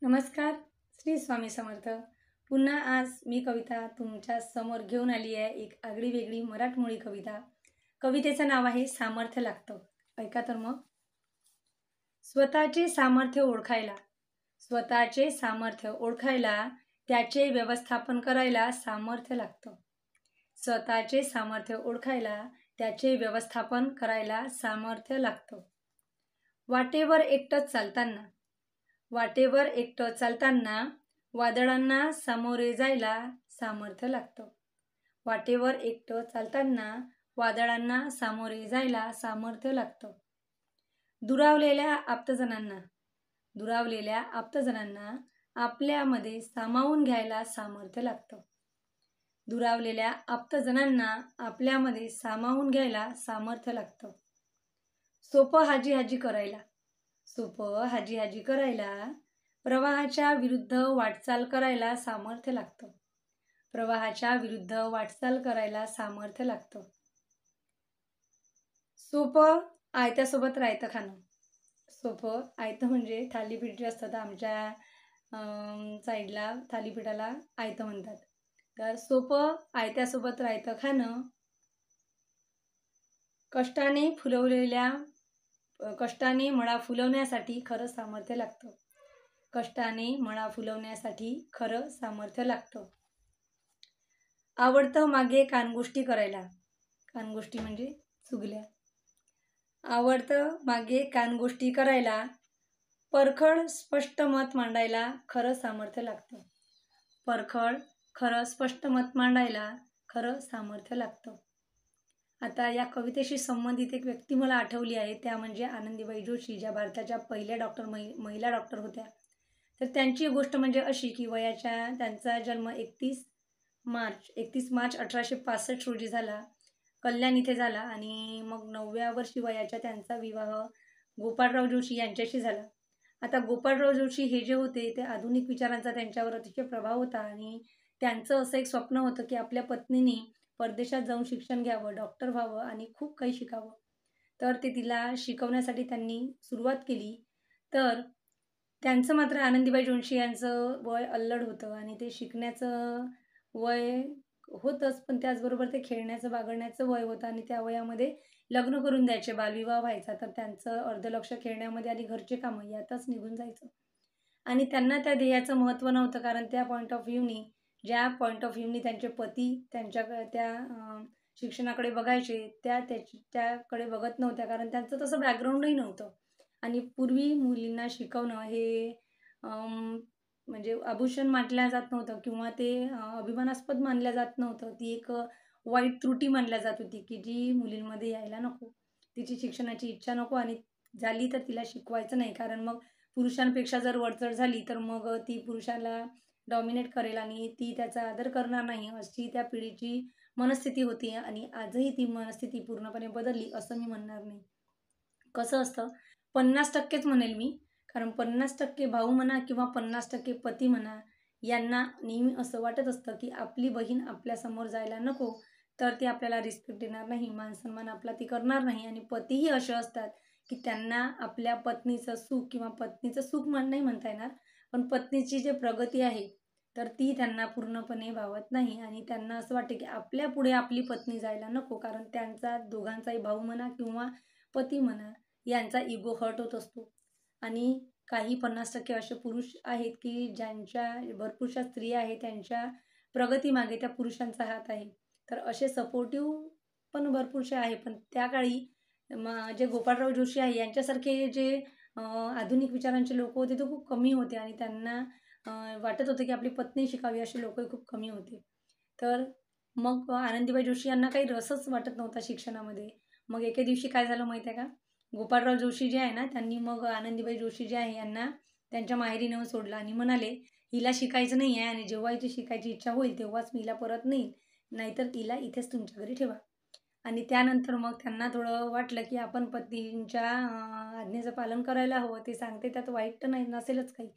नमस्कार. श्री स्वामी समर्थ. पुन्हा आज मी कविता तुमच्या समोर घेऊन आली आहे. एक आगळी वेगळी मराठमोळी कविता. कवितेचं नाव आहे सामर्थ्य लागतं. ऐका तर मग. स्वतःचे सामर्थ्य ओळखायला, स्वतःचे सामर्थ्य ओळखायला, त्याचे व्यवस्थापन करायला सामर्थ्य लागतं. स्वतःचे सामर्थ्य ओळखायला, त्याचे व्यवस्थापन करायला सामर्थ्य लागतं. वाटेवर एकटंच चालताना, वाटेवर एकटं चालताना वादळांना सामोरे जायला सामर्थ्य लागतं. वाटेवर एकटं चालताना वादळांना सामोरे जायला सामर्थ्य लागतं. दुरावलेल्या आप्तजनांना, दुरावलेल्या आप्तजनांना आपल्यामध्ये सामावून घ्यायला सामर्थ्य लागतं. दुरावलेल्या आप्तजनांना आपल्यामध्ये सामावून घ्यायला सामर्थ्य लागतं. सोपं हाजी हाजी करायला, सोपं हाजी हाजी करायला, प्रवाहाच्या विरुद्ध वाटचाल करायला सामर्थ्य लागतं. प्रवाहाच्या विरुद्ध वाटचाल करायला सामर्थ्य लागतं. सोपं आयत्यासोबत रायतं खाणं. सोपं आयतं म्हणजे थालीपीठ जे असतं, आमच्या साईडला थालीपीठाला आयतं म्हणतात. तर सोपं आयत्यासोबत रायतं खाणं, कष्टाने मळा फुलवण्यासाठी खरं सामर्थ्य लागतं. कष्टाने मळा फुलवण्यासाठी खरं सामर्थ्य लागतं. आवडतं मागे कानगोष्टी करायला, कानगोष्टी म्हणजे चुगल्या. आवडतं मागे कानगोष्टी करायला, परखड स्पष्ट मत मांडायला खरं सामर्थ्य लागतं. परखड खरं स्पष्ट मत मांडायला खरं सामर्थ्य लागतं. आता या कवितेशी संबंधित एक व्यक्ती मला आठवली आहे, त्या म्हणजे आनंदीबाई जोशी, ज्या भारताच्या पहिल्या महिला डॉक्टर होत्या. तर त्यांची गोष्ट म्हणजे अशी की त्यांचा जन्म 31 मार्च 1865 रोजी झाला, कल्याण इथे झाला. आणि मग 9व्या वर्षी वयाच्या त्यांचा विवाह गोपाळराव जोशी यांच्याशी झाला. आता गोपाळराव जोशी हे जे होते ते आधुनिक विचारांचा त्यांच्यावर अतिशय प्रभाव होता. आणि त्यांचं असं एक स्वप्न होतं की आपल्या पत्नीने परदेशात जाऊन शिक्षण घ्यावं, डॉक्टर व्हावं आणि खूप काही शिकावं. तर ते तिला शिकवण्यासाठी त्यांनी सुरुवात केली. तर त्यांचं मात्र आनंदीबाई जोशी यांचं वय अल्लड होतं आणि ते शिकण्याचं वय होतंच, पण त्याचबरोबर ते खेळण्याचं बागडण्याचं वय होतं आणि त्या वयामध्ये लग्न करून द्यायचे, बालविवाह व्हायचा. तर त्यांचं अर्ध लक्ष खेळण्यामध्ये आणि घरचे कामं यातच निघून जायचं. आणि त्यांना त्या ध्येयाचं महत्त्व नव्हतं, कारण त्या ज्या पॉईंट ऑफ व्ह्यूनी त्यांचे पती त्या शिक्षणाकडे बघायचे, त्याकडे बघत नव्हत्या, कारण त्यांचं तसं बॅकग्राऊंडही नव्हतं. आणि पूर्वी मुलींना शिकवणं हे म्हणजे आभूषण मानल्या जात नव्हतं किंवा ते अभिमानास्पद मानल्या जात नव्हतं. ती एक वाईट त्रुटी मानल्या जात होती की जी मुलींमध्ये यायला नको. तिची शिक्षणाची इच्छा नको आणि झाली तर तिला शिकवायचं नाही, कारण मग पुरुषांपेक्षा जर वरचढ झाली तर मग ती पुरुषाला डॉमिनेट करेल आणि ती त्याचा आदर करणार नाही, अशी त्या पिढीची मनस्थिती होती. आणि आजही ती मनस्थिती पूर्णपणे बदलली असं मी म्हणणार नाही. कसं असतं, 50%च म्हणेल मी, कारण 50% भाऊ म्हणा किंवा 50% पती म्हणा, यांना नेहमी असं वाटत असतं की आपली बहीण आपल्यासमोर जायला नको, तर ती आपल्याला रिस्पेक्ट देणार नाही, मानसन्मान आपला ती करणार नाही. आणि पतीही असे असतात की त्यांना आपल्या पत्नीचं सुख किंवा पत्नीचं सुख नाही म्हणता येणार, पण पत्नीची जी प्रगती आहे तर ती त्यांना पूर्णपणे भावत नाही. आणि त्यांना असं वाटतं की आपल्या पुढे आपली पत्नी जायला नको, कारण त्यांचा दोघांचाही भाऊ म्हणा किंवा पती म्हणा यांचा इगो हर्ट होत असतो. आणि काही 50% असे पुरुष आहेत की ज्यांच्या भरपूरशा स्त्रिया आहेत, त्यांच्या प्रगतीमागे त्या पुरुषांचा हात आहे. तर असे सपोर्टिव्ह पण भरपूरसे आहे. पण त्या काळी जे गोपाळराव जोशी आहे यांच्यासारखे जे आधुनिक विचारांचे लोक होते ते खूप कमी होते. आणि त्यांना वाटत होतं की आपली पत्नी शिकावी, असे लोकही खूप कमी होते. तर मग आनंदीबाई जोशी यांना काही रसच वाटत नव्हता शिक्षणामध्ये. मग एके दिवशी काय झालं माहीत आहे का, गोपाळराव जोशी जे आहे ना, त्यांनी मग आनंदीबाई जोशी जे आहे यांना त्यांच्या माहेरी नेऊन सोडलं आणि म्हणाले, हिला शिकायचं नाही आहे आणि जेव्हा हिची शिकायची इच्छा होईल तेव्हाच मी हिला परत नेईन, नाहीतर तिला इथेच तुमच्या घरी ठेवा. आणि त्यानंतर मग त्यांना थोडं वाटलं की आपण पतींच्या आज्ञेचं पालन करायला हवं, ते सांगते त्यात वाईट तर नाही नसेलच काही.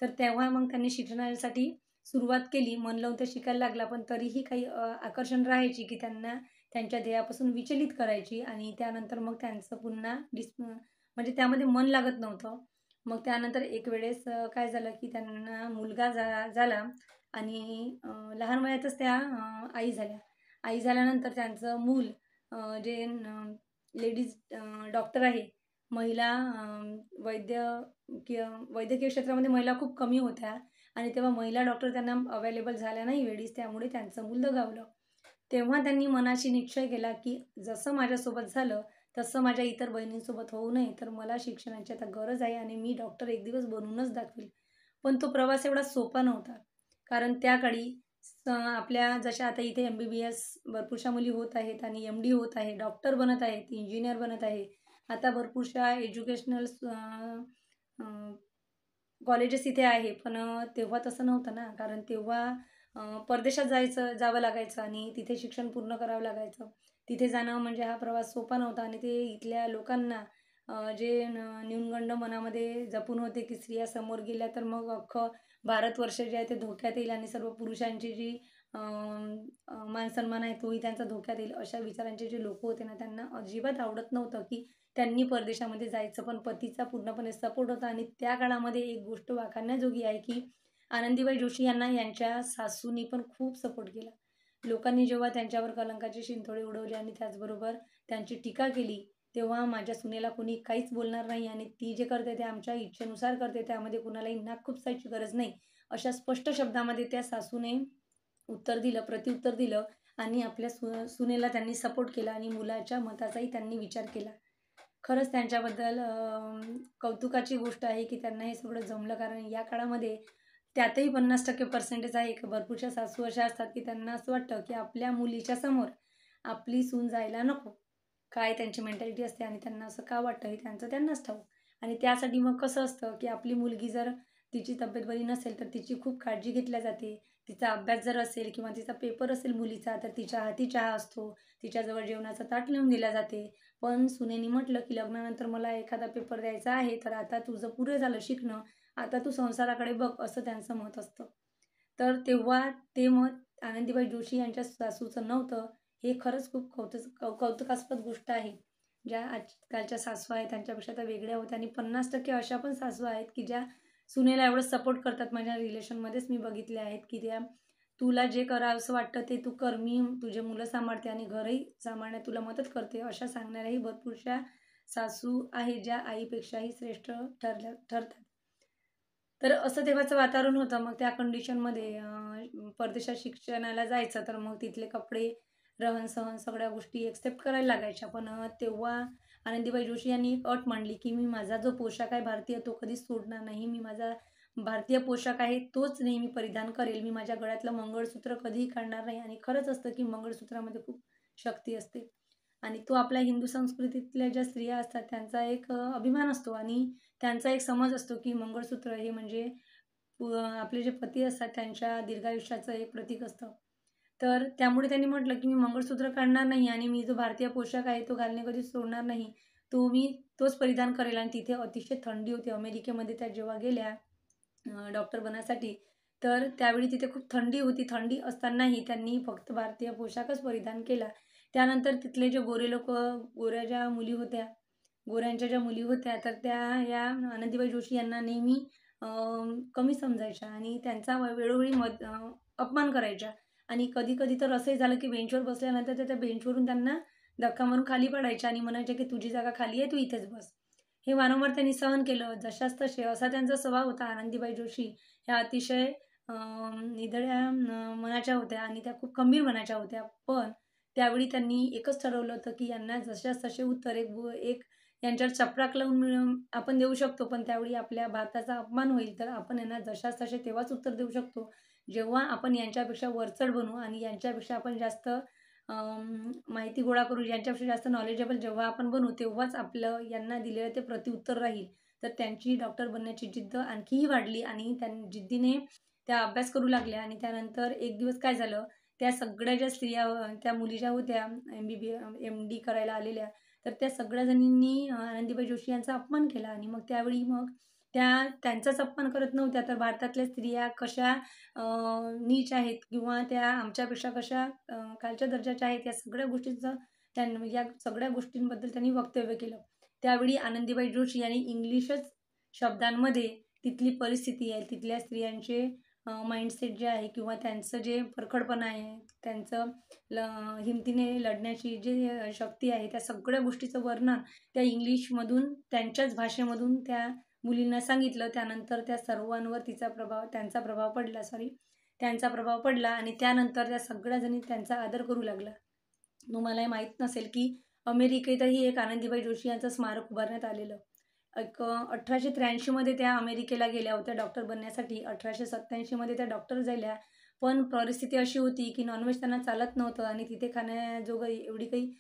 तर तेव्हा मग त्यांनी शिक्षणासाठी सुरुवात केली, मन लावून ते शिकायला लागला. पण तरीही काही आकर्षण राहायची की त्यांना त्यांच्या ध्येयापासून विचलित करायची. आणि त्यानंतर मग त्यांचं पुन्हा म्हणजे त्यामध्ये मन लागत नव्हतं. मग त्यानंतर एक वेळेस काय झालं की त्यांना मुलगा झाला आणि लहान वयातच त्या आई झाल्या. आई झाल्यानंतर त्यांचं मूल जे लेडीज डॉक्टर आहे, महिला वैद्यकीय क्षेत्रामध्ये महिला खूप कमी होत्या आणि तेव्हा महिला डॉक्टर त्यांना अवेलेबल झाल्या नाही वेळीच, त्यामुळे त्यांचं मूल दगावलं. तेव्हा त्यांनी मनाशी निश्चय केला की जसं माझ्यासोबत झालं तसं माझ्या इतर बहिणींसोबत होऊ नये, तर मला शिक्षणाची आता गरज आहे आणि मी डॉक्टर एक दिवस बनूनच दाखवेल. पण तो प्रवास एवढा सोपा नव्हता. कारण त्या काळी आपल्या जशा आता इथे MBBS भरपूरशा मुली होत आहेत आणि MD होत आहे, डॉक्टर बनत आहेत, इंजिनियर बनत आहे. आता भरपूरशा एज्युकेशनल कॉलेजेस इथे आहे. पण तेव्हा तसं नव्हतं ना, कारण तेव्हा परदेशात जावं लागायचं आणि तिथे शिक्षण पूर्ण करावं लागायचं. तिथे जाणं म्हणजे हा प्रवास सोपा नव्हता आणि ते इथल्या लोकांना जे न्यूनगंड मनामध्ये जपून होते की स्त्रिया समोर गेल्या तर मग अख्खं भारतवर्ष जे आहे ते धोक्यात येईल आणि सर्व पुरुषांची जी मान-सन्मान आहे तोही त्यांचा धोक्यात येईल. अशा विचारांचे जे लोकं होते ना, त्यांना अजिबात आवडत नव्हतं की त्यांनी परदेशामध्ये जायचं. पण पतीचा पूर्णपणे सपोर्ट होता आणि त्या काळामध्ये एक गोष्ट वाखाणण्याजोगी आहे की आनंदीबाई जोशी यांना यांच्या सासूनी पण खूप सपोर्ट केला. लोकांनी जेव्हा त्यांच्यावर कलंकाचे शिंतोडे उडवले आणि त्याचबरोबर त्यांची टीका केली, तेव्हा माझ्या सुनेला कोणी काहीच बोलणार नाही आणि ती जे करते ते आमच्या इच्छेनुसार करते, त्यामध्ये कुणालाही नाक खुपसायची गरज नाही. अशा स्पष्ट शब्दामध्ये त्या सासूने उत्तर दिलं, प्रत्युत्तर दिलं आणि आपल्या सुनेला त्यांनी सपोर्ट केला आणि मुलाच्या मताचाही त्यांनी विचार केला. खरंच त्यांच्याबद्दल कौतुकाची गोष्ट आहे की त्यांना हे सगळं जमलं. कारण या काळामध्ये त्यातही 50% पर्सेंटेज आहे की भरपूरशा सासू अशा असतात की त्यांना असं वाटतं की आपल्या मुलीच्या समोर आपली सून जायला नको. काय त्यांची मेंटॅलिटी असते आणि त्यांना असं का वाटतं हे त्यांचं त्यांनाच ठाऊक. आणि त्यासाठी मग कसं असतं की आपली मुलगी जर तिची तब्येत बरी नसेल तर तिची खूप काळजी घेतल्या जाते. तिचा अभ्यास जर असेल किंवा तिचा पेपर असेल मुलीचा तर तिच्या हाती चहा असतो. तिच्याजवळ जेवणाचं ताट नेऊन दिल्या जाते. पण सुनेनी म्हटलं की लग्नानंतर मला एखादा पेपर द्यायचा आहे, तर आता तुझं पुरे झालं शिकणं, आता तू संसाराकडे बघ, असं त्यांचं मत असतं. तर तेव्हा ते मत आनंदीबाई जोशी यांच्या सासूचं नव्हतं. हे खरंच खूप कौतुकास्पद गोष्ट आहे. ज्या आजकालच्या सासू आहेत त्यांच्यापेक्षा त्या वेगळ्या होत्या आणि 50% अशा पण सासू आहेत की ज्या सुनेला एवढं सपोर्ट करतात. माझ्या रिलेशनमध्येच मी बघितले आहेत की त्या तुला जे करावंसं वाटतं ते तू कर, मी तुझे मुलं सांभाळते आणि घरही सांभाळण्यात तुला मदत करते, अशा सांगणाऱ्याही भरपूरशा सासू आहेत ज्या आईपेक्षाही श्रेष्ठ ठरतात. तर असं तेव्हाचं वातावरण होतं. मग त्या कंडिशनमध्ये परदेशात शिक्षणाला जायचं तर मग तिथले कपडे, रहन-सहन सगळ्या गोष्टी एक्सेप्ट करायला लागायच्या. पण तेव्हा आनंदीबाई जोशी यांनी एक अट मांडली की मी माझा जो पोशाख आहे भारतीय तो कधीच सोडणार नाही. मी माझा भारतीय पोशाख आहे तोच नेहमी परिधान करेल. मी माझ्या गळ्यातलं मंगळसूत्र कधीही काढणार नाही आणि खरंच असतं की मंगळसूत्रामध्ये खूप शक्ती असते आणि तो आपल्या हिंदू संस्कृतीतल्या ज्या स्त्रिया असतात त्यांचा एक अभिमान असतो आणि त्यांचा एक समज असतो की मंगळसूत्र हे म्हणजे आपले जे पती असतात त्यांच्या दीर्घायुष्याचं एक प्रतीक असतं. तर त्यामुळे त्यांनी म्हटलं की मी मंगळसूत्र काढणार नाही आणि मी जो भारतीय पोशाख आहे तो घालणे कधीच सोडणार नाही. तो मी तोच परिधान करेल आणि तिथे अतिशय थंडी होती. अमेरिकेमध्ये त्या जेव्हा गेल्या डॉक्टर बनण्यासाठी, तर त्यावेळी तिथे खूप थंडी होती. थंडी असतानाही त्यांनी फक्त भारतीय पोशाखच परिधान केला. त्यानंतर तिथले जे गोरे लोकं, गोऱ्या ज्या मुली होत्या, गोऱ्यांच्या ज्या मुली होत्या, तर त्या या आनंदीबाई जोशी यांना नेहमी अ, कमी समजायच्या आणि त्यांचा वेळोवेळी अपमान करायच्या आणि कधी-कधी तर असंही झालं की बेंचवर बसल्यानंतर त्या बेंचवरून त्यांना धक्का मारून खाली पाडायच्या आणि म्हणायच्या की "तुझी जागा खाली आहे, तू इथेच बस." हे वारंवार त्यांनी सहन केलं. जशास तसे असा त्यांचा स्वभाव होता. आनंदीबाई जोशी ह्या अतिशय निधड्या मनाच्या होत्या आणि त्या खूप खंबीर मनाच्या होत्या. पण त्यावेळी त्यांनी एकच ठरवलं होतं की यांना जशास तसे उत्तर एक यांच्यावर चपराक लावून आपण देऊ शकतो. पण त्यावेळी आपल्या भारताचा अपमान होईल. तर आपण यांना जशास तसे तेव्हाच उत्तर देऊ शकतो, जेव्हा आपण यांच्यापेक्षा वरचढ बनू आणि यांच्यापेक्षा आपण जास्त माहिती गोळा करू, यांच्यापेक्षा जास्त नॉलेजेबल जेव्हा आपण बनू, तेव्हाच आपलं यांना दिलेलं ते प्रत्युत्तर राहील. तर त्यांची डॉक्टर बनण्याची जिद्द आणखीही वाढली आणि जिद्दीने त्या अभ्यास करू लागल्या आणि त्यानंतर एक दिवस काय झालं, त्या सगळ्या ज्या स्त्रिया त्या मुली ज्या होत्या MD करायला आलेल्या, तर त्या सगळ्या जणींनी आनंदीबाई जोशी यांचा अपमान केला आणि मग त्यावेळी मग त्या त्यांचाच अपमान करत नव्हत्या, तर भारतातल्या स्त्रिया कशा नीच आहेत किंवा त्या आमच्यापेक्षा कशा खालच्या दर्जाच्या आहेत, या सगळ्या गोष्टींचं या सगळ्या गोष्टींबद्दल त्यांनी वक्तव्य केलं. त्यावेळी आनंदीबाई जोशी यांनी इंग्लिशच शब्दांमध्ये तिथली परिस्थिती आहे, तिथल्या स्त्रियांचे माइंडसेट जे आहे किंवा त्यांचं जे परखडपणा आहे, त्यांचं हिमतीने लढण्याची जी शक्ती आहे, त्या सगळ्या गोष्टीचं वर्णन त्या इंग्लिशमधून त्यांच्याच भाषेमधून त्या मुलींना सांगितलं. त्यानंतर त्या सर्वांवर त्यांचा प्रभाव पडला आणि त्यानंतर त्या सगळ्या जणी त्यांचा आदर करू लागला. तुम्हाला माहीत नसेल की अमेरिकेतही एक आनंदीबाई जोशी यांचं स्मारक उभारण्यात आलेलं. 1883 त्या अमेरिकेला गेल्या होत्या डॉक्टर बनण्यासाठी. 1887 त्या डॉक्टर झाल्या. पण परिस्थिती अशी होती की नॉनव्हेज त्यांना चालत नव्हतं आणि तिथे खाण्याजोगं एवढी काही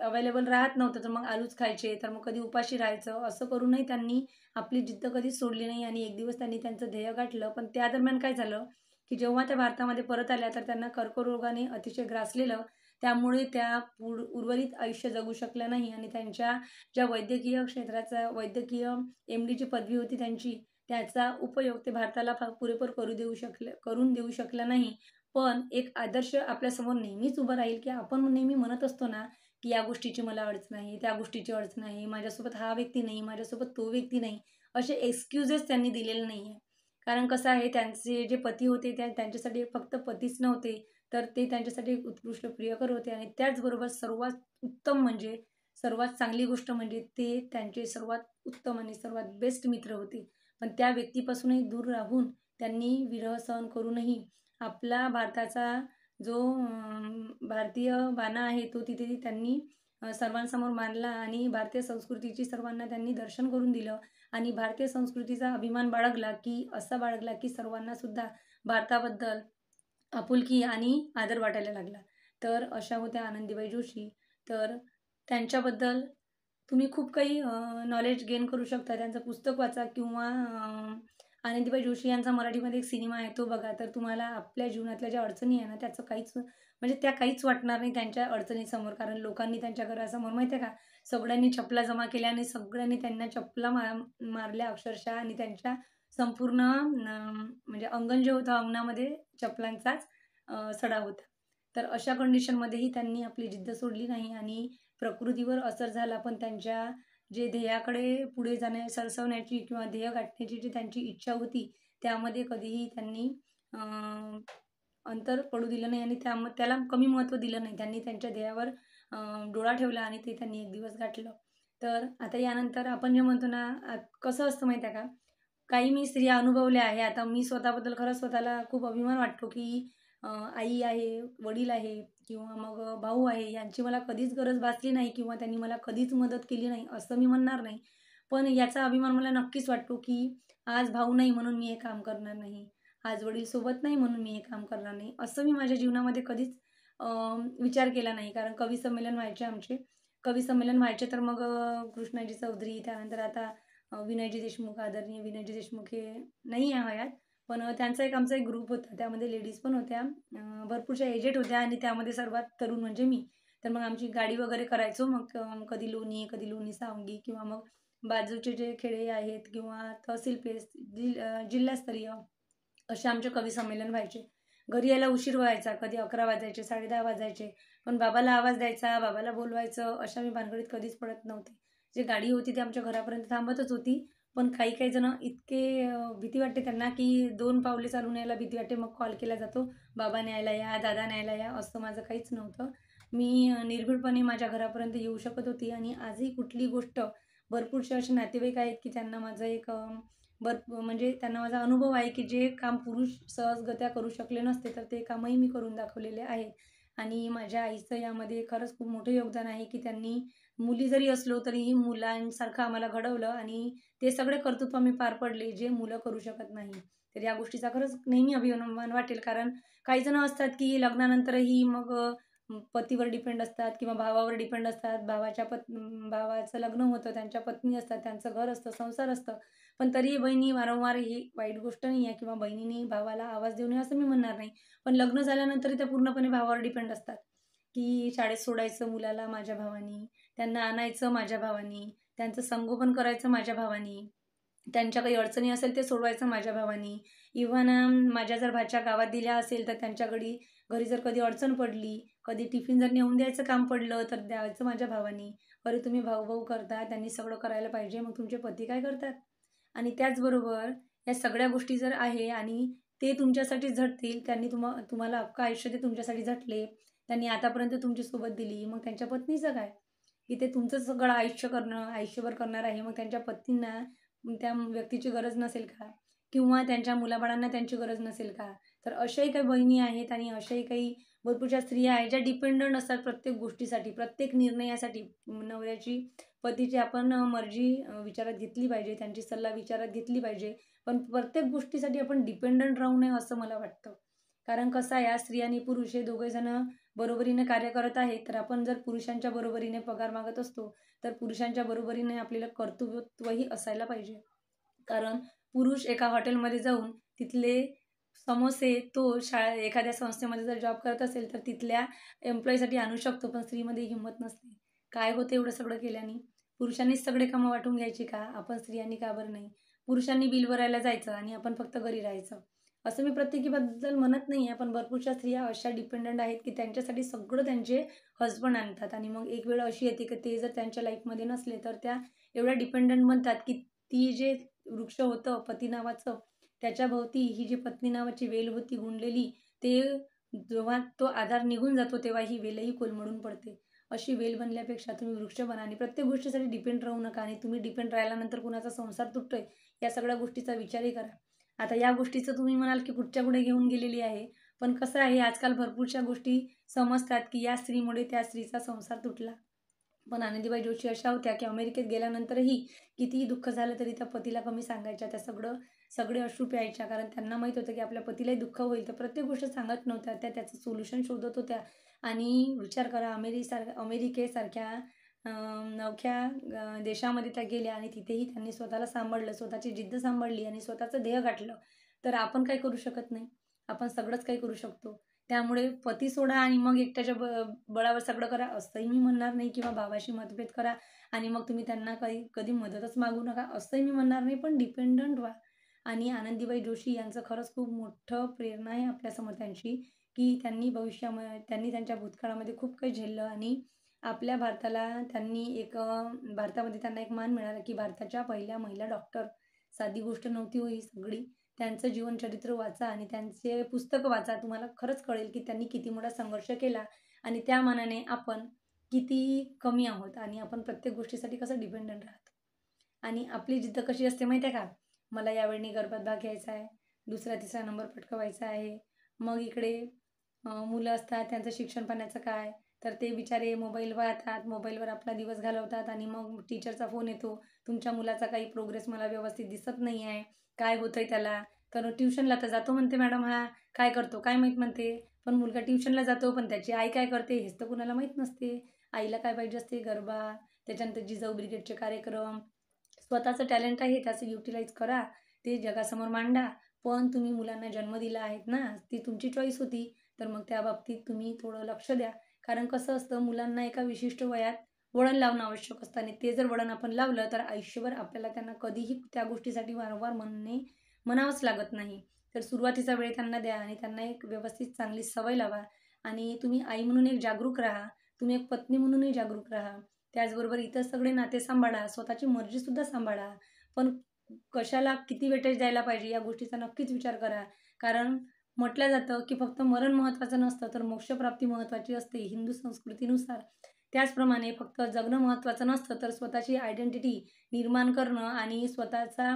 अवेलेबल राहत नव्हतं. तर मग आलूच खायचे, तर मग कधी उपाशी राहायचं. असं करूनही त्यांनी आपली जिद्द कधीच सोडली नाही आणि एक दिवस त्यांनी त्यांचं ध्येय गाठलं. पण त्या दरम्यान काय झालं की जेव्हा त्या भारतामध्ये परत आल्या तर त्यांना कर्करोगाने अतिशय ग्रासलेलं. त्यामुळे त्या उर्वरित आयुष्य जगू शकल्या नाही आणि त्यांच्या ज्या वैद्यकीय क्षेत्राचा वैद्यकीय MDची पदवी होती त्यांची, त्याचा उपयोग ते भारताला पुरेपूर करून देऊ शकला नाही. पण एक आदर्श आपल्यासमोर नेहमीच उभं राहील की आपण नेहमी म्हणत असतो ना की या गोष्टीची मला अडचण आहे, त्या गोष्टीची अडचण आहे, माझ्यासोबत हा व्यक्ती नाही, माझ्यासोबत तो व्यक्ती नाही, असे एक्सक्युजेस त्यांनी दिलेले नाही आहे. कारण कसं आहे, त्यांचे जे पती होते त्यांच्यासाठी फक्त पतीच नव्हते, तर ते त्यांच्यासाठी एक उत्कृष्ट प्रियकर होते आणि त्याचबरोबर सर्वात उत्तम म्हणजे सर्वात चांगली गोष्ट म्हणजे ते त्यांचे सर्वात उत्तम आणि सर्वात बेस्ट मित्र होते. पण त्या व्यक्तीपासूनही दूर राहून त्यांनी विरह सहन करूनही आपला भारताचा जो भारतीय बाणा आहे तो तिथे त्यांनी सर्वांसमोर मांडला आणि भारतीय संस्कृतीची सर्वांना त्यांनी दर्शन करून दिलं आणि भारतीय संस्कृतीचा अभिमान बाळगला की सर्वांना सुद्धा भारताबद्दल आपुलकी आणि आदर वाटायला लागला. तर अशा होत्या आनंदीबाई जोशी. तर त्यांच्याबद्दल तुम्ही खूप काही नॉलेज गेन करू शकता. त्यांचं पुस्तक वाचा किंवा आनंदीबाई जोशी यांचा मराठीमध्ये एक सिनेमा आहे तो बघा. तर तुम्हाला आपल्या जीवनातल्या ज्या अडचणी आहे ना त्याचं त्या काहीच वाटणार नाही त्यांच्या अडचणीसमोर. कारण लोकांनी त्यांच्या घरासमोर माहिती आहे का, सगळ्यांनी चपला जमा केल्या आणि सगळ्यांनी त्यांना चपला मारल्या अक्षरशः आणि त्यांच्या संपूर्ण म्हणजे अंगण जे होतं अंगणामध्ये चपलांचाच सडा होता. तर अशा कंडिशनमध्येही त्यांनी आपली जिद्द सोडली नाही आणि प्रकृतीवर असर झाला पण त्यांच्या जे ध्येयाकडे पुढे सरसवण्याची किंवा ध्येय गाठण्याची जी त्यांची इच्छा होती त्यामध्ये कधीही त्यांनी अंतर पडू दिलं नाही आणि त्याला कमी महत्त्व दिलं नाही. त्यांनी त्यांच्या ध्येयावर डोळा ठेवला आणि ते त्यांनी एक दिवस गाठलं. तर आता यानंतर आपण जे म्हणतो ना कसं असतं माहिती आहे का, काही मी स्त्रिया अनुभवल्या आहे. आता मी स्वतःबद्दल खरंच स्वतःला खूप अभिमान वाटतो की आई आहे, वडील आहे किंवा मग भाऊ आहे यांची मला कधीच गरज भासली नाही किंवा त्यांनी मला कधीच मदत केली नाही असं मी म्हणणार नाही. पण याचा अभिमान मला नक्कीच वाटतो की आज भाऊ नाही म्हणून मी हे काम करणार नाही, आज वडील सोबत नाही म्हणून मी हे काम करणार नाही, असं मी माझ्या जीवनामध्ये कधीच विचार केला नाही. कारण कवी संमेलन व्हायचे आमचे. कवी संमेलन व्हायचे तर मग कृष्णाजी चौधरी, त्यानंतर आता विनयजी देशमुख, आदरणीय विनयजी देशमुख हे नाही आहे हयात. पण आमचा एक ग्रुप होता. त्यामध्ये लेडीज पण होत्या, भरपूरशा एजेड होत्या आणि त्यामध्ये सर्वात तरुण म्हणजे मी. तर मग आमची गाडी वगैरे करायचो. मग कधी लोणी सावंगी किंवा मग बाजूचे जे खेडे आहेत किंवा तहसील प्लेस जिल्हास्तरीय असे आमचे कवी संमेलन व्हायचे. घरी यायला उशीर व्हायचा. कधी 11 वाजायचे, 10:30 वाजायचे. पण बाबाला आवाज द्यायचा, बाबाला बोलवायचं अशा मी भानगडीत कधीच पडत नव्हते. जी गाडी होती ती आमच्या घरापर्यंत थांबतच होती. पण काही जण इतके भीती वाटते त्यांना की 2 पावले चालून यायला भीती वाटते. मग कॉल केला जातो, बाबा न्यायला या, दादा न्यायला या. असं माझं काहीच नव्हतं. मी निर्भीडपणे माझ्या घरापर्यंत येऊ शकत होती आणि आजही कुठली गोष्ट भरपूरसे असे नातेवाईक आहेत की त्यांना माझं एक म्हणजे त्यांना माझा अनुभव आहे की जे काम पुरुष सहजगत्या करू शकले नसते तर ते कामही मी करून दाखवलेले आहे. आणि माझ्या आईचं यामध्ये खरंच खूप मोठं योगदान आहे की त्यांनी मुली जरी असलो तरीही मुलांसारखं आम्हाला घडवलं आणि ते सगळे कर्तृत्व मी पार पडले जे मुलं करू शकत नाही. तर या गोष्टीचा खरंच नेहमी अभिमान वाटेल. कारण काही जण असतात की लग्नानंतरही मग पतीवर डिपेंड असतात किंवा भावावर डिपेंड असतात. भावाचं लग्न होतं, त्यांच्या पत्नी असतात, त्यांचं घर असतं, संसार असतं. पण तरीही बहिणी वारंवार ही वाईट गोष्ट नाही आहे किंवा बहिणींनी भावाला आवाज देऊ नये असं मी म्हणणार नाही. पण लग्न झाल्यानंतरही त्या पूर्णपणे भावावर डिपेंड असतात की शाळेत सोडायचं मुलाला माझ्या भावानी, त्यांना आणायचं माझ्या भावानी, त्यांचं संगोपन करायचं माझ्या भावानी, त्यांच्या काही अडचणी असेल ते सोडवायचं माझ्या भावानी. इव्हन माझ्या जर भाच्या गावात दिल्या असेल तर त्यांच्या घरी जर कधी अडचण पडली, कधी टिफिन जर नेऊन द्यायचं काम पडलं तर द्यायचं माझ्या भावानी. अरे तुम्ही भाऊ करता, त्यांनी सगळं करायला पाहिजे, मग तुमचे पती काय करतात? आणि त्याचबरोबर या सगळ्या गोष्टी जर आहे आणि ते तुमच्यासाठी झटतील, त्यांनी तुम्हाला अख्खं आयुष्य ते तुमच्यासाठी झटले, त्यांनी आतापर्यंत तुमची सोबत दिली, मग त्यांच्या पत्नीचं काय? की ते तुमचं सगळं आयुष्यभर करणार आहे, मग त्यांच्या पत्नींना त्या व्यक्तीची गरज नसेल का? किंवा त्यांच्या मुलाबाळांना त्यांची गरज नसेल का? तर अशाही काही बहिणी आहेत आणि अशाही काही भरपूरशा स्त्रिया आहेत ज्या डिपेंडंट असतात प्रत्येक गोष्टीसाठी, प्रत्येक निर्णयासाठी. नवऱ्याची, पतीची आपण मर्जी विचारात घेतली पाहिजे, त्यांची सल्ला विचारात घेतली पाहिजे. पण प्रत्येक गोष्टीसाठी आपण डिपेंडंट राहू नये असं मला वाटतं. कारण कसं आहे, आज स्त्री आणि पुरुष हे दोघेजण बरोबरीने कार्य करत आहेत, तर आपण जर पुरुषांच्या बरोबरीने पगार मागत असतो, तर पुरुषांच्या बरोबरीने आपल्याला कर्तृत्वही असायला पाहिजे. कारण पुरुष एका हॉटेलमध्ये जाऊन तिथले समोसे तो एखाद्या संस्थेमध्ये जर जॉब करत असेल, तर तिथल्या एम्प्लॉईसाठी आणू शकतो, पण स्त्रीमध्ये हिंमत नसते. काय होतं एवढं सगळं केल्याने? पुरुषांनीच सगळे कामं वाटून घ्यायची का? आपण स्त्रियांनी का बरं नाही? पुरुषांनी बिल भरायला जायचं आणि आपण फक्त घरी राहायचं. असं मी प्रत्येकीबद्दल म्हणत नाही आहे, पण भरपूरशा स्त्रिया अशा डिपेंडंट आहेत, की त्यांच्यासाठी सगळं त्यांचे हसबंड आणतात आणि मग एक वेळ अशी येते, की ते जर त्यांच्या लाईफमध्ये नसले, तर त्या एवढ्या डिपेंडंट बनतात, की ती जे वृक्ष होतं पती नावाचं, त्याच्याभोवती ही जी पत्नी नावाची वेल होती गुंडलेली, ते जेव्हा तो आधार निघून जातो, तेव्हा ही वेलही कोलमडून पडते. अशी वेल बनल्यापेक्षा तुम्ही वृक्ष बना आणि प्रत्येक गोष्टीसाठी डिपेंड राहू नका आणि तुम्ही डिपेंड राहिल्यानंतर कुणाचा संसार तुटतोय, या सगळ्या गोष्टीचा विचारही करा. आता या गोष्टीचं तुम्ही म्हणाल, की पुढच्या पुढे घेऊन गेलेली आहे. पण कसं आहे, आजकाल भरपूरशा गोष्टी समजतात, की या स्त्रीमुळे त्या स्त्रीचा संसार तुटला. पण आनंदीबाई जोशी अशा होत्या, की अमेरिकेत गेल्यानंतरही कितीही दुःख झालं तरी त्या पतीला कमी सांगायच्या. त्या सगळे अश्रू प्यायच्या. कारण त्यांना माहीत होतं, की आपल्या पतीलाही दुःख होईल. तर प्रत्येक गोष्ट सांगत नव्हत्या. त्या त्याचं सोल्युशन शोधत होत्या. आणि विचार करा, अमेरिकेसारख्या नवख्या देशामध्ये त्या गेल्या आणि तिथेही त्यांनी स्वतःला सांभाळलं, स्वतःची जिद्द सांभाळली आणि स्वतःचं ध्येय गाठलं. तर आपण काय करू शकत नाही? आपण सगळंच काही करू शकतो. त्यामुळे पती सोडा आणि मग एकट्याच्या बळावर सगळं करा असंही मी म्हणणार नाही, किंवा भावाशी मतभेद करा आणि मग तुम्ही त्यांना कधी मदतच मागू नका असंही मी म्हणणार नाही. पण डिपेंडंट व्हा. आणि आनंदीबाई जोशी यांचं खरंच खूप मोठं प्रेरणा आहे आपल्यासमोर त्यांची, की त्यांनी त्यांच्या भूतकाळामध्ये खूप काही झेललं आणि आपल्या भारताला भारतामध्ये त्यांना एक मान मिळाला, की भारताच्या पहिल्या महिला डॉक्टर. साधी गोष्ट नव्हती हो ही सगळी. त्यांचं जीवनचरित्र वाचा आणि त्यांचे पुस्तकं वाचा. तुम्हाला खरंच कळेल, की त्यांनी किती मोठा संघर्ष केला आणि त्या मानाने आपण किती कमी आहोत आणि आपण प्रत्येक गोष्टीसाठी कसं डिपेंडंट राहतो. आणि आपली जिद्द कशी असते माहिती आहे का? मला यावेळी गर्भात भाग घ्यायचा आहे, दुसरा-तिसरा नंबर पटकवायचा आहे. मग इकडे मुलं असतात, त्यांचं शिक्षण पाण्याचं काय? तर ते बिचारे मोबाईल पाहतात, मोबाईलवर आपला दिवस घालवतात आणि मग टीचरचा फोन येतो, तुमच्या मुलाचा काही प्रोग्रेस मला व्यवस्थित दिसत नाही आहे, काय होतंय त्याला? तर ट्युशनला तर जातो म्हणते मॅडम हा, काय करतो काय माहीत म्हणते. पण मुलगा ट्युशनला जातो, पण त्याची आई काय करते हेच तर कुणाला माहीत नसते. आईला काय पाहिजे असते? गरबा, त्याच्यानंतर जिजाऊ ब्रिगेडचे कार्यक्रम. स्वतःचं टॅलेंट आहे त्याचं युटिलाइज करा, ते जगासमोर मांडा. पण तुम्ही मुलांना जन्म दिला आहेत ना, ती तुमची चॉईस होती. तर मग त्या बाबतीत तुम्ही थोडं लक्ष द्या. कारण कसं असतं, मुलांना एका विशिष्ट वयात वळण लावणं आवश्यक असतं आणि ते जर वळण आपण लावलं तर आयुष्यभर आपल्याला त्यांना कधीही त्या गोष्टीसाठी वारंवार म्हणावंच लागत नाही. तर सुरुवातीचा वेळ त्यांना द्या आणि त्यांना एक व्यवस्थित चांगली सवय लावा. आणि तुम्ही आई म्हणून एक जागरूक राहा, तुम्ही एक पत्नी म्हणूनही जागरूक राहा. त्याचबरोबर इतर सगळे नाते सांभाळा, स्वतःची मर्जीसुद्धा सांभाळा. पण कशाला किती वेटेज द्यायला पाहिजे या गोष्टीचा नक्कीच विचार करा. कारण म्हटलं जातं, की फक्त मरण महत्त्वाचं नसतं, तर मोक्षप्राप्ती महत्त्वाची असते हिंदू संस्कृतीनुसार. त्याचप्रमाणे फक्त जगणं महत्त्वाचं नसतं, तर स्वतःची आयडेंटिटी निर्माण करणं आणि स्वतःचा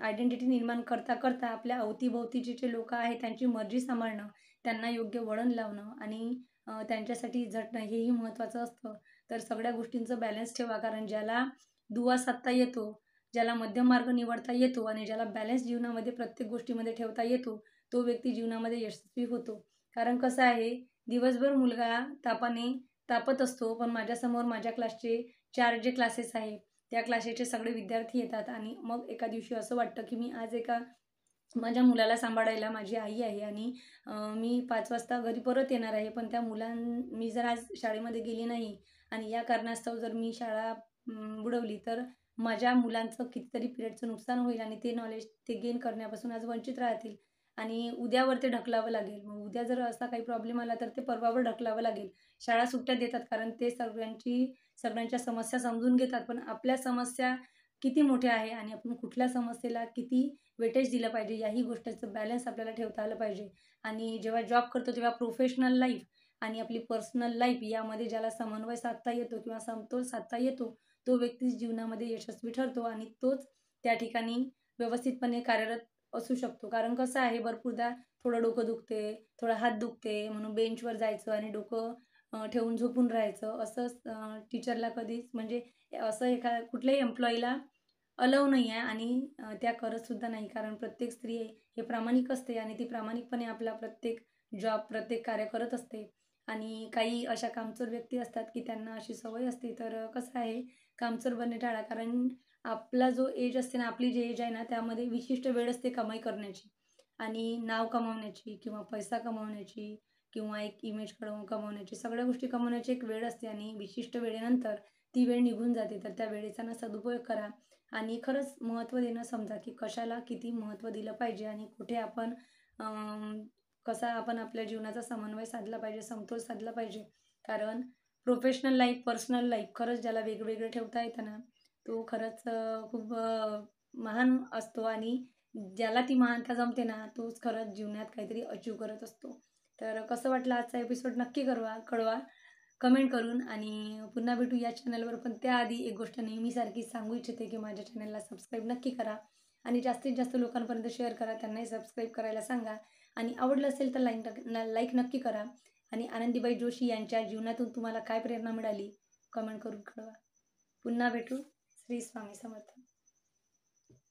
आयडेंटिटी निर्माण करता करता आपल्या अवतीभोवतीचे जे लोकं आहेत त्यांची मर्जी सांभाळणं, त्यांना योग्य वळण लावणं आणि त्यांच्यासाठी झटणं हेही महत्त्वाचं असतं. तर सगळ्या गोष्टींचं बॅलन्स ठेवा. कारण ज्याला दुवा साधता येतो, ज्याला मध्यम मार्ग निवडता येतो आणि ज्याला बॅलन्स जीवनामध्ये प्रत्येक गोष्टीमध्ये ठेवता येतो, तो व्यक्ती जीवनामध्ये यशस्वी होतो. कारण कसं आहे, दिवसभर मुलगा तापत असतो, पण माझ्यासमोर माझ्या क्लासचे 4 जे क्लासेस आहे, त्या क्लासेसचे सगळे विद्यार्थी येतात आणि मग एका दिवशी असं वाटतं, की मी आज माझ्या मुलाला सांभाळायला माझी आई आहे आणि मी 5 वाजता घरी परत येणार आहे. पण मी जर आज शाळेमध्ये गेली नाही आणि या कारणास्तव जर मी शाळा बुडवली, तर माझ्या मुलांचं कितीतरी पिरियडचं नुकसान होईल आणि ते नॉलेज ते गेन करण्यापासून आज वंचित राहतील आणि उद्यावर ते ढकलावं लागेल. मग उद्या जर असा काही प्रॉब्लेम आला, तर ते परवावर ढकलावं लागेल. शाळा सुट्ट्या देतात कारण ते सगळ्यांच्या समस्या समजून घेतात. पण आपल्या समस्या किती मोठे आहे आणि आपण कुठल्या समस्येला किती वेटेज दिलं पाहिजे, याही गोष्टीचं बॅलन्स आपल्याला ठेवता आलं पाहिजे. आणि जेव्हा जॉब करतो तेव्हा प्रोफेशनल लाईफ आणि आपली पर्सनल लाईफ यामध्ये ज्याला समन्वय साधता येतो किंवा समतोल साधता येतो, तो व्यक्ती जीवनामध्ये यशस्वी ठरतो आणि तोच त्या ठिकाणी व्यवस्थितपणे कार्यरत असू शकतो. कारण कसं आहे, भरपूरदा थोडं डोकं दुखते, थोडा हात दुखते म्हणून बेंचवर जायचं आणि डोकं ठेवून झोपून राहायचं, असं टीचरला कधीच म्हणजे असं कुठल्याही एम्प्लॉईला अलाऊ नाही आहे आणि त्या करतसुद्धा नाही. कारण प्रत्येक स्त्री हे प्रामाणिक असते आणि ती प्रामाणिकपणे आपला प्रत्येक जॉब, प्रत्येक कार्य करत असते. आणि काही अशा कामचोर व्यक्ती असतात की त्यांना अशी सवय असते. तर कसं आहे, कामचोर बनणे टाळा. कारण आपला जो एज असते ना, आपली जी एज आहे ना, त्यामध्ये विशिष्ट वेळ असते कमाई करण्याची आणि नाव कमावण्याची किंवा पैसा कमावण्याची किंवा एक इमेज कमवण्याची, सगळ्या गोष्टी कमवण्याची एक वेळ असते आणि विशिष्ट वेळेनंतर ती वेळ निघून जाते. तर त्या वेळेचा ना सदुपयोग करा आणि खरंच महत्त्व देणं समजा की कशाला किती महत्त्व दिलं पाहिजे आणि कुठे आपण कसा आपण आपल्या जीवनाचा समन्वय साधला पाहिजे, समतोल साधला पाहिजे. कारण प्रोफेशनल लाईफ, पर्सनल लाईफ खरंच ज्याला वेगवेगळं ठेवता येतं ना, तो खरंच खूप महान असतो आणि ज्याला ती महानता जमते ना, तोच खरंच जीवनात काहीतरी अचीव करत असतो. तर कसं वाटलं आजचा एपिसोड नक्की कळवा कमेंट करून. आणि पुन्हा भेटू या चॅनलवर. पण त्याआधी एक गोष्ट नेहमीसारखी सांगू इच्छिते की माझ्या चॅनलला सबस्क्राईब नक्की करा आणि जास्तीत जास्त लोकांपर्यंत शेअर करा, त्यांनाही सबस्क्राईब करायला सांगा. आणि आवडलं असेल तर लाईक नक्की करा. आणि आनंदीबाई जोशी यांच्या जीवनातून तुम्हाला काय प्रेरणा मिळाली कमेंट करून कळवा. पुन्हा भेटू. श्री स्वामी समर्थ.